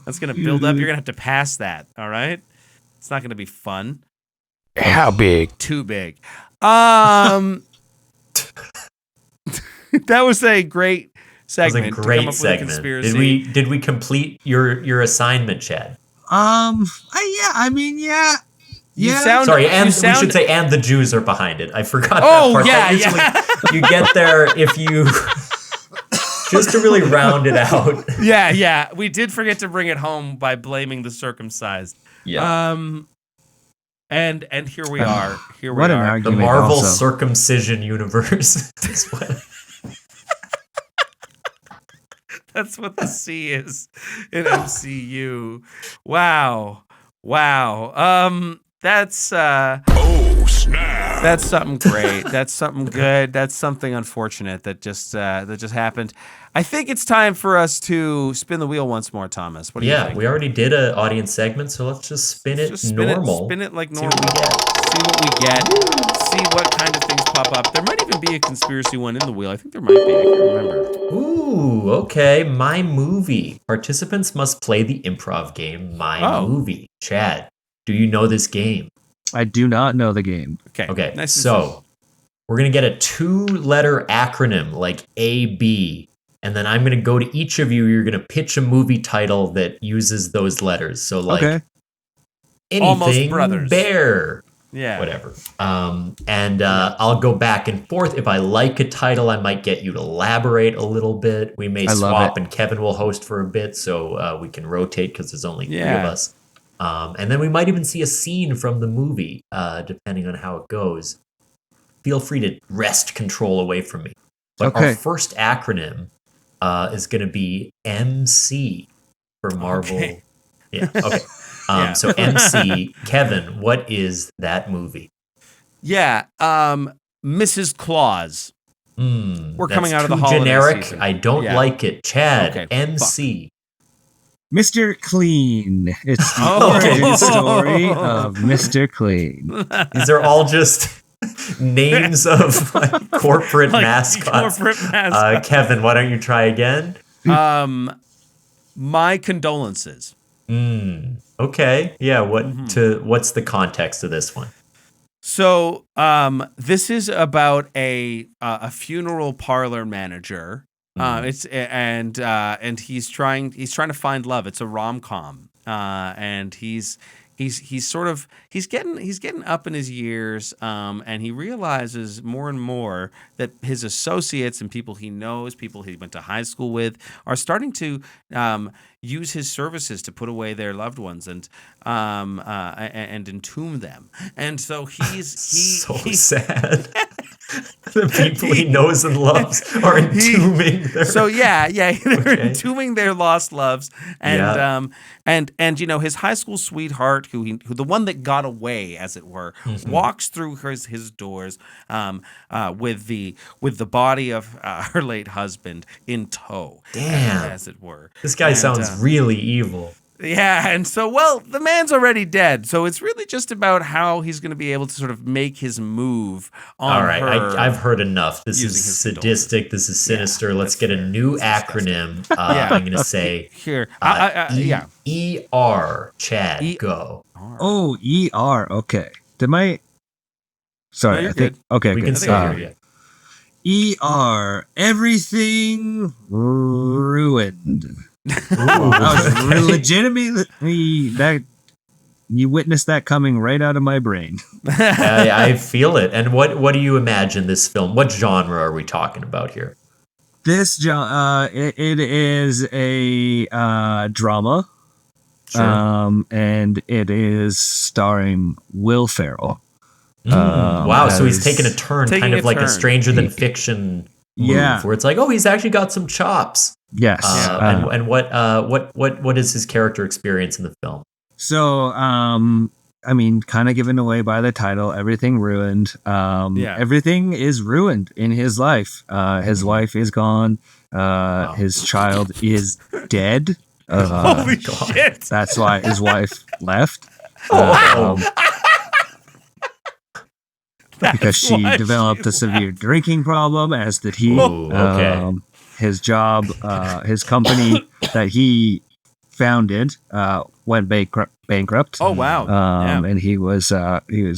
That's going to build up. You're going to have to pass that. All right. It's not going to be fun. How big? Too big. That was a great segment. That was a great segment. Did we complete your assignment, Chad? Yeah. Sorry, we should say, and the Jews are behind it. I forgot that part. Yeah. You get there if you just to really round it out. Yeah. We did forget to bring it home by blaming the circumcised. Yeah. And here we are. Here we what an are. argument. The Marvel also. circumcision universe. That's what the C is in MCU. Wow. That's oh snap. That's something great. That's something good. That's something unfortunate that just happened. I think it's time for us to spin the wheel once more, Thomas. What do you think? We already did an audience segment, so let's just spin it normal. Spin it like normal. See what we get. See what kind of things pop up. There might even be a conspiracy one in the wheel. I think there might be. I can't remember. Ooh, okay. My movie. Participants must play the improv game, My Movie. Chad, do you know this game? I do not know the game. Okay. Nice. So we're going to get a 2-letter acronym like AB. And then I'm going to go to each of you. You're going to pitch a movie title that uses those letters. So like anything, Almost Brothers. Bear. Yeah. Whatever. I'll go back and forth. If I like a title, I might get you to elaborate a little bit. We may swap and Kevin will host for a bit so we can rotate because there's only 3 of us. And then we might even see a scene from the movie, depending on how it goes. Feel free to wrest control away from me. But our first acronym is going to be MC for Marvel. Okay. Yeah. Okay. So MC, Kevin, what is that movie? Yeah. Mrs. Claus. We're coming out of the holiday generic. season. I don't like it. Chad, Okay, MC. Mr. Clean. It's the origin story of Mr. Clean. These are all just names of corporate mascots. Kevin, why don't you try again? My condolences. Okay. Yeah. What's the context of this one? So, this is about a funeral parlor manager. And he's trying to find love. It's a rom-com. And he's getting up in his years, and he realizes more and more that his associates and people he knows, people he went to high school with, are starting to use his services to put away their loved ones and entomb them. And so he's sad. The people he knows and loves are entombing their... they're entombing their lost loves, and his high school sweetheart, who the one that got away, as it were, walks through his doors with the body of her late husband in tow. Damn, as it were. This guy sounds really evil. Yeah, and so, the man's already dead, so it's really just about how he's going to be able to sort of make his move on her. All right, I've heard enough. This is sadistic. This is sinister. Let's get a new acronym. I'm going to say here. ER. Chad, go. Oh, ER. Okay. Sorry, No, I think. good. Okay, we good. can still hear you. ER. Everything ruined. Ooh, I was legitimately that you witnessed that coming right out of my brain. I feel it. And what do you imagine this film? What genre are we talking about here? This it is a drama, Sure. and it is starring Will Ferrell. Wow, so he's taken a turn, kind of like a Stranger Than Fiction move, where it's like, oh, he's actually got some chops. Yes. And what is his character experience in the film? So, I mean, kind of given away by the title, everything ruined. Everything is ruined in his life. His wife is gone. His child is dead. Holy shit! That's why his wife left. Because she developed a severe drinking problem, as did he. Okay. His job, his company that he founded went bankrupt. Oh wow! And he was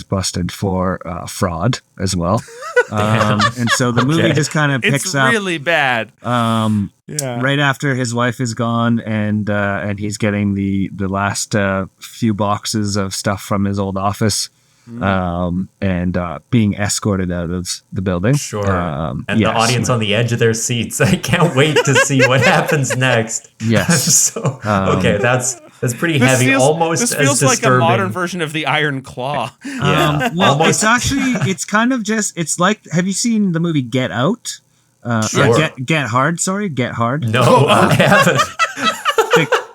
busted for fraud as well. And so the movie just kind of picks up. It's really bad. Right after his wife is gone, and he's getting the last few boxes of stuff from his old office. And being escorted out of the building. Sure. And the audience on the edge of their seats. I can't wait to see what happens next. Yes. Okay, that's pretty heavy. This feels like a modern version of the Iron Claw. Well, it's kind of just, it's like, have you seen the movie Get Out? Sure. Get Hard, sorry. Get Hard. No, I haven't.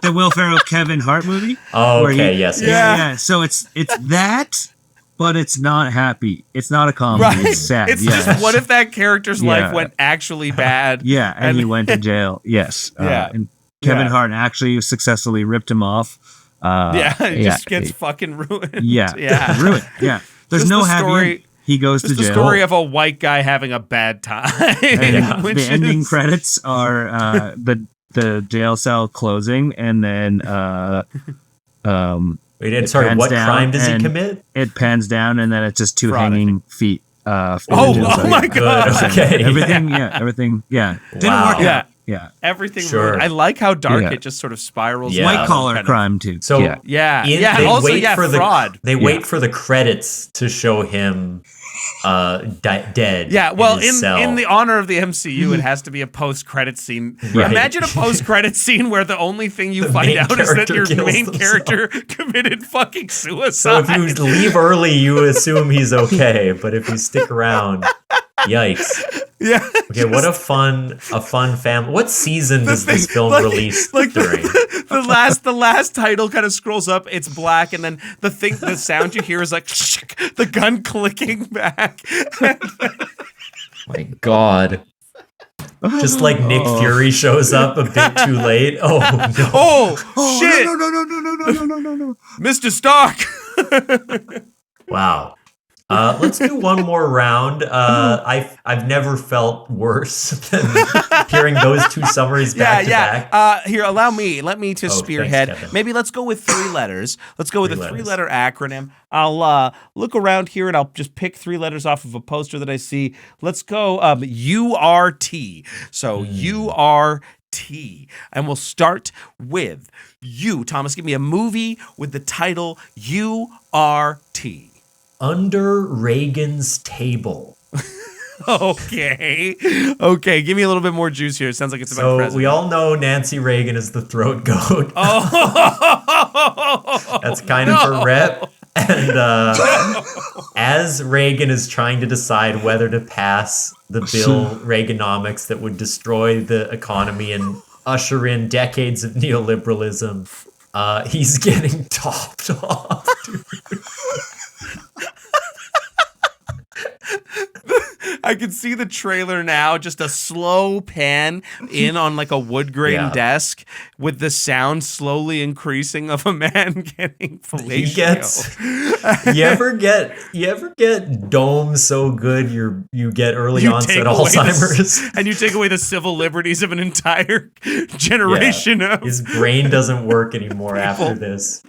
The Will Ferrell Kevin Hart movie. Oh, okay, yes. Yeah. So it's that. But it's not happy. It's not a comedy. Right. It's sad. It's just, what if that character's life went actually bad? And he went to jail. Yes. And Kevin Hart actually successfully ripped him off. It just gets fucking ruined. Ruined. Yeah. There's no happy end. He goes to jail. It's the story of a white guy having a bad time. The ending credits are the jail cell closing, and then what crime does he commit? It pans down, and then it's just two hanging feet. Oh my god! Okay, everything. Didn't work out. Yeah, everything. Sure. I like how dark it just sort of spirals. White collar crime too. So fraud. They wait for the credits to show him dead. Yeah, well, in the honor of the MCU, it has to be a post-credit scene. Right. Imagine a post-credit scene where the only thing you find out is that your main character committed fucking suicide. So if you leave early, you assume he's okay, but if you stick around, yikes. Yeah. Okay, what a fun family. What season does this film release during? The last title kind of scrolls up. It's black, and then the sound you hear is like the gun clicking back. My God. Just like Nick Fury shows up a bit too late. Oh no! Oh shit! No! Mr. Stark. Wow. Let's do one more round. I've never felt worse than hearing those two summaries back to back. Here, let me to spearhead. Thanks, maybe let's go with 3 letters. Let's go with a 3-letter acronym. I'll look around here and I'll just pick 3 letters off of a poster that I see. Let's go URT. So URT. And we'll start with you, Thomas. Give me a movie with the title URT. Under Reagan's Table. Okay. Give me a little bit more juice here. It sounds like it's about president. We all know Nancy Reagan is the throat goat. That's kind of her rep. And as Reagan is trying to decide whether to pass the bill Reaganomics that would destroy the economy and usher in decades of neoliberalism, he's getting topped off, dude. I can see the trailer now, just a slow pan in on like a wood grain desk with the sound slowly increasing of a man getting fellatio. You ever get dome so good you get early onset Alzheimer's? And you take away the civil liberties of an entire generation of his brain doesn't work anymore after this.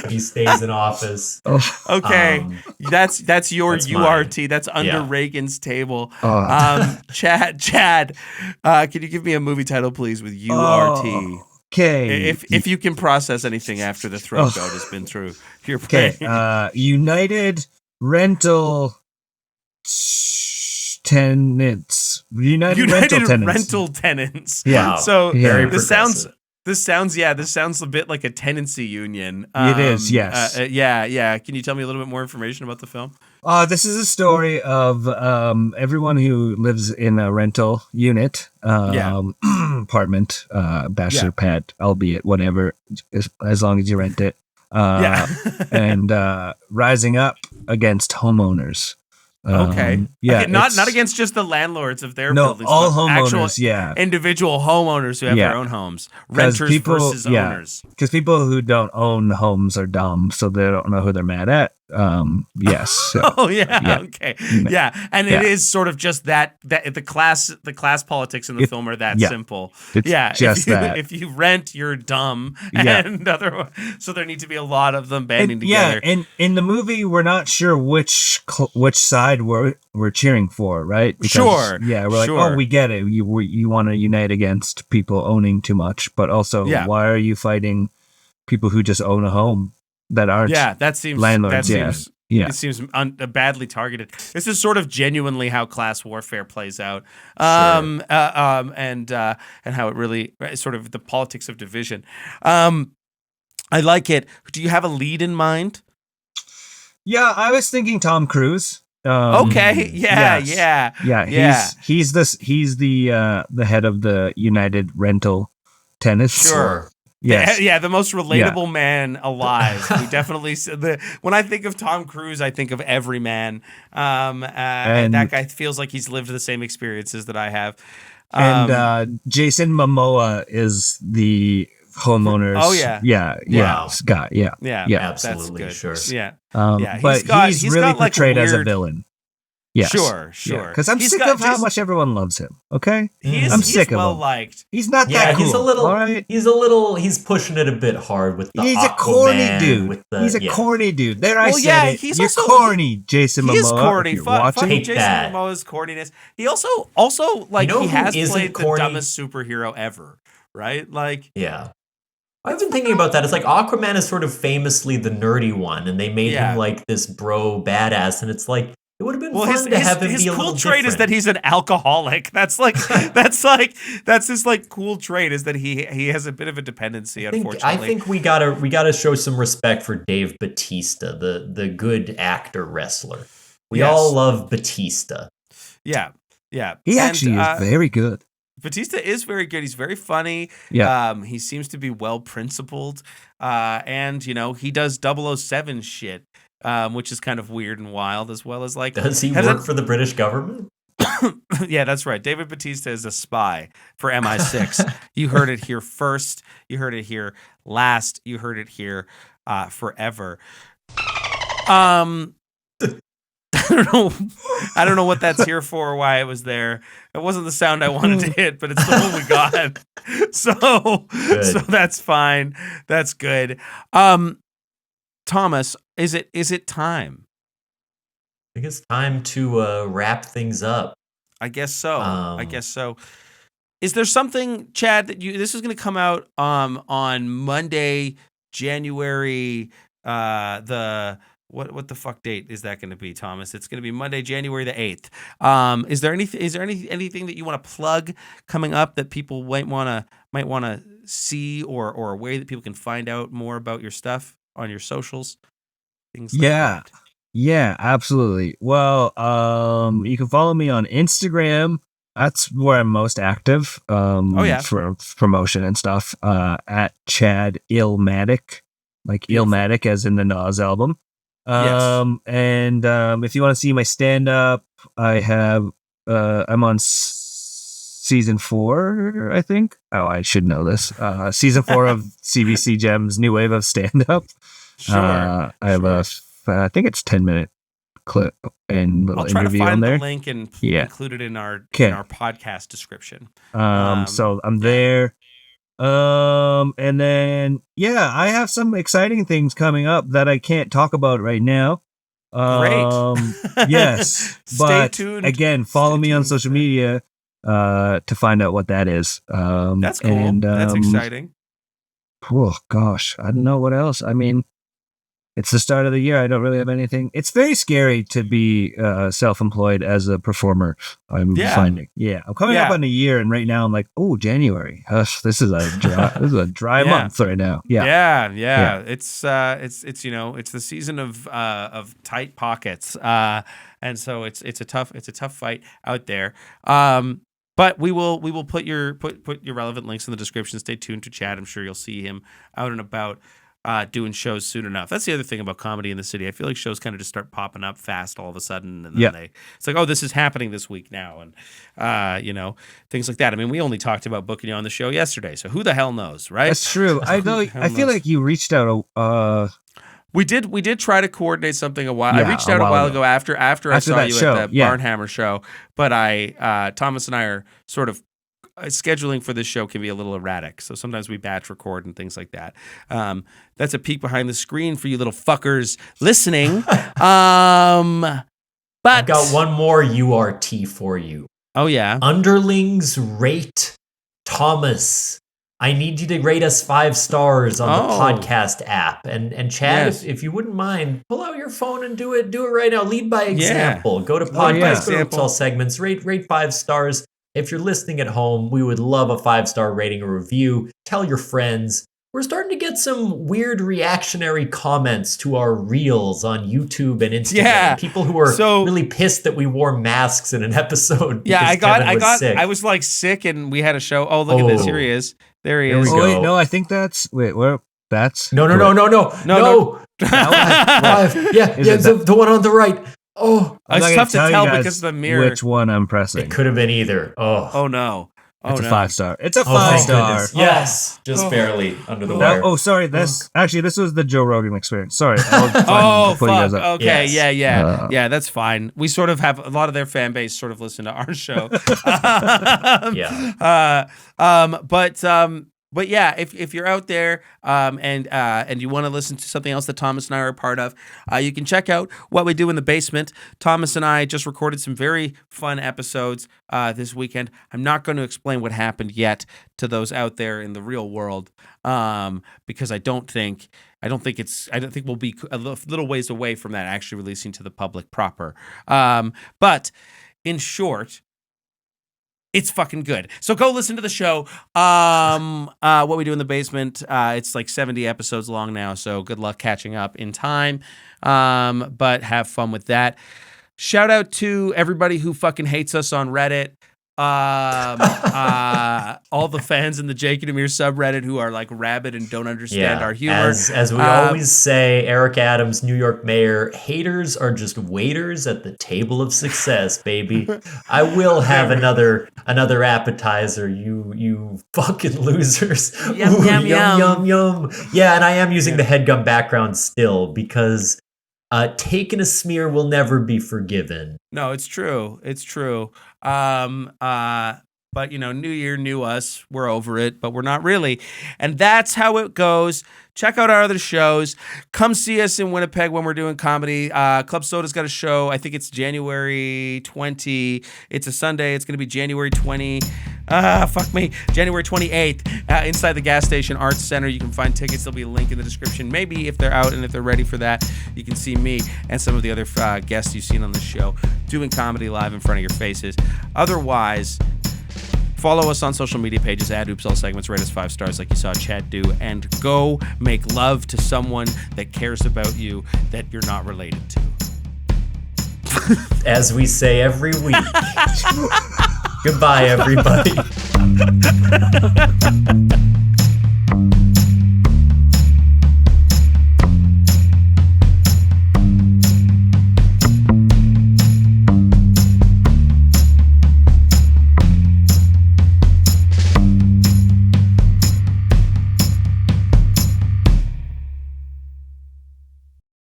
He stays in office. Okay, that's your URT. Mine. That's under Reagan's table. Chad, can you give me a movie title, please, with URT? Okay. If you can process anything after the throat goat has been through your brain. Okay. United Rental Tenants. United Rental Tenants. Yeah. So very this sounds a bit like a tenancy union. It is, yes. Can you tell me a little bit more information about the film? This is a story of everyone who lives in a rental unit, apartment, bachelor pad, albeit whatever, as long as you rent it. And rising up against homeowners. Not against just the landlords of their buildings. All homeowners, individual homeowners who have their own homes. Renters versus owners. Because people who don't own homes are dumb, so they don't know who they're mad at. Yes. So, oh yeah. Okay. Yeah. And it is sort of just that the class politics in the film are that simple. It's just that. If you rent, you're dumb. And otherwise, so there need to be a lot of them banding together. Yeah. And in the movie, we're not sure which side we're cheering for, right? Because, sure. Yeah. We're like, oh, we get it. You want to unite against people owning too much, but also why are you fighting people who just own a home that aren't that seems landlords? It seems badly targeted. This is sort of genuinely how class warfare plays out, and how it really sort of the politics of division. I like it. Do you have a lead in mind? Yeah, I was thinking Tom Cruise. Okay. Yeah. He's the head of the United Rental Tennis. Sure. Yes. Yeah, the most relatable man alive. We definitely when I think of Tom Cruise, I think of every man. And that guy feels like he's lived the same experiences that I have. And Jason Momoa is the homeowners. Oh yeah. Wow. Scott. Yeah. Absolutely. That's good. Sure. Yeah. But he's really portrayed as a villain. Yes. Sure. Because I'm sick of how much everyone loves him. Okay, I'm sick of him. Liked. He's not that cool. He's a little. All right? He's pushing it a bit hard with the. He's a corny dude. He's a corny dude. There, I said it. You're also corny, Jason Momoa. He is corny. Fuck Take Jason that. Momoa's corniness. He also like he has played the dumbest superhero ever. Right? Like yeah. I've been thinking about that. It's like Aquaman is sort of famously the nerdy one, and they made him like this bro badass, and it's like. It would have been fun to have him his be a cool little trait different. is that he's an alcoholic. That's his like cool trait is that he has a bit of a dependency. Unfortunately, I think we gotta show some respect for Dave Bautista, the good actor wrestler. We all love Bautista. Yeah. He actually is very good. Bautista is very good. He's very funny. Yeah. He seems to be well principled. And he does 007 shit. Which is kind of weird and wild, as well as like. Does he work for the British government? Yeah, that's right. David Bautista is a spy for MI6. You heard it here first. You heard it here last. You heard it here forever. I don't know what that's here for or why it was there. It wasn't the sound I wanted to hit, but it's the one we got. So that's fine. That's good. Thomas, is it time? I think it's time to wrap things up. I guess so. Is there something, Chad, that this is going to come out on Monday, January what the fuck date is that going to be, Thomas? It's going to be Monday, January the 8th. Is there anything that you want to plug coming up that people might want to see or a way that people can find out more about your stuff on your socials? Things like that. Yeah, absolutely. Well, you can follow me on Instagram. That's where I'm most active. For promotion and stuff. At Chad Illmatic, like Illmatic as in the Nas album. And if you want to see my stand-up, I have I'm on season 4, I think. Oh, I should know this. Season 4 of CBC Gem's New Wave of Stand-Up. Sure. I have I think it's 10-minute clip and little interview on there. I'll try to find the link and include it in our podcast description. So I'm there. And then I have some exciting things coming up that I can't talk about right now. Great. Yes. Stay tuned. Again, follow me on social media to find out what that is. That's cool. And, that's exciting. Oh gosh, I don't know what else. I mean, it's the start of the year. I don't really have anything. It's very scary to be self-employed as a performer. I'm finding. Yeah, I'm coming up on a year, and right now I'm like, oh, January. This is a dry month right now. Yeah. It's it's the season of tight pockets, and so it's a tough fight out there. But we will put your relevant links in the description. Stay tuned to Chad. I'm sure you'll see him out and about doing shows soon enough. That's the other thing about comedy in the city. I feel like shows kind of just start popping up fast all of a sudden, and then it's like, oh, this is happening this week now, and things like that. I mean, we only talked about booking you on the show yesterday, so who the hell knows, right? That's true. I feel like you reached out. We did try to coordinate something a while. I reached out a while ago after I saw you at the Barnhammer show, but Thomas and I are sort of scheduling for this show can be a little erratic. So sometimes we batch record and things like that. That's a peek behind the screen for you little fuckers listening. But I've got one more URT for you. Oh yeah. Underlings rate Thomas. I need you to rate us 5 stars on the podcast app. And Chad, if you wouldn't mind, pull out your phone and do it right now. Lead by example. Go to podcast, go to all segments, rate 5 stars. If you're listening at home, we would love a 5-star rating or review. Tell your friends. We're starting to get some weird reactionary comments to our reels on YouTube and Instagram. Yeah. People who are really pissed that we wore masks in an episode. Yeah, I was like sick and we had a show. Oh, look at this. Here he is. There he is. Oh, wait, no, I think that's that's No. The one on the right. Oh, it's tough to tell because of the mirror. Which one I'm pressing? It could have been either. Oh no. It's a 5-star. It's a 5-star. Yes, just barely under the wire. Sorry. This was the Joe Rogan Experience. Sorry. Fuck. Okay, yes. Yeah, that's fine. We sort of have a lot of their fan base sort of listen to our show. But yeah, if you're out there and you want to listen to something else that Thomas and I are a part of, you can check out What We Do in the Basement. Thomas and I just recorded some very fun episodes this weekend. I'm not going to explain what happened yet to those out there in the real world because I don't think we'll be a little ways away from that actually releasing to the public proper. But in short, it's fucking good. So go listen to the show. What We Do in the Basement. It's like 70 episodes long now, so good luck catching up in time. But have fun with that. Shout out to everybody who fucking hates us on Reddit. All the fans in the Jake and Amir subreddit who are like rabid and don't understand our humor. As we always say, Eric Adams, New York mayor, haters are just waiters at the table of success, baby. I will have another appetizer, you fucking losers. Yum, Ooh, yum, yum. Yeah, and I am using the headgum background still because taking a smear will never be forgiven. No, it's true. But new year, new us. We're over it, but we're not really. And that's how it goes. Check out our other shows. Come see us in Winnipeg when we're doing comedy. Club Soda's got a show. I think it's January 20. It's a Sunday. It's going to be January 20. January 28th inside the Gas Station Arts Center. You can find tickets. There'll be a link in the description. Maybe if they're out and if they're ready for that, you can see me and some of the other guests you've seen on the show doing comedy live in front of your faces. Otherwise, follow us on social media pages, add Oops All Segments, rate us 5 stars like you saw Chad do, and go make love to someone that cares about you that you're not related to. As we say every week. Goodbye, everybody.